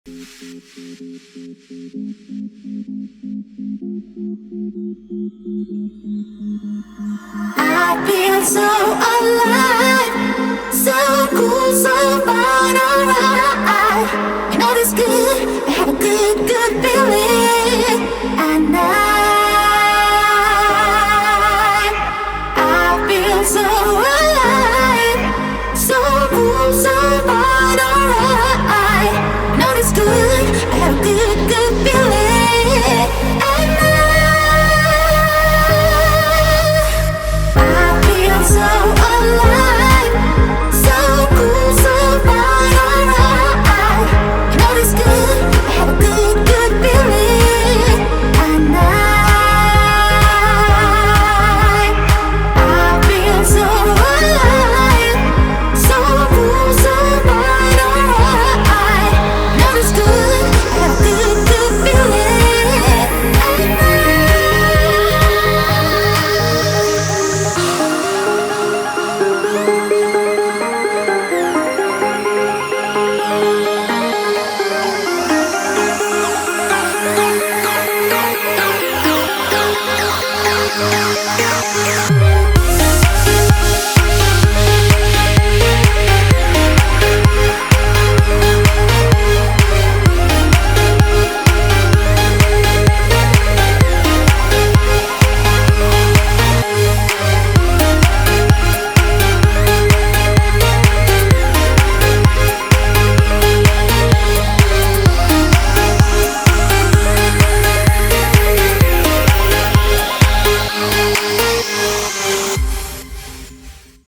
I feel so alive, so cool, so fun, alright. You know it's good, I have a good feeling. And I feel so alive, so cool, so fun, alright. You know it's good, I have a good feeling. And I feel so alive, so cool, so fun, alright. You know it's good, I have a good feeling. And I feel so alive, so cool, so fun, alright. You know it's good, I have a good feeling. And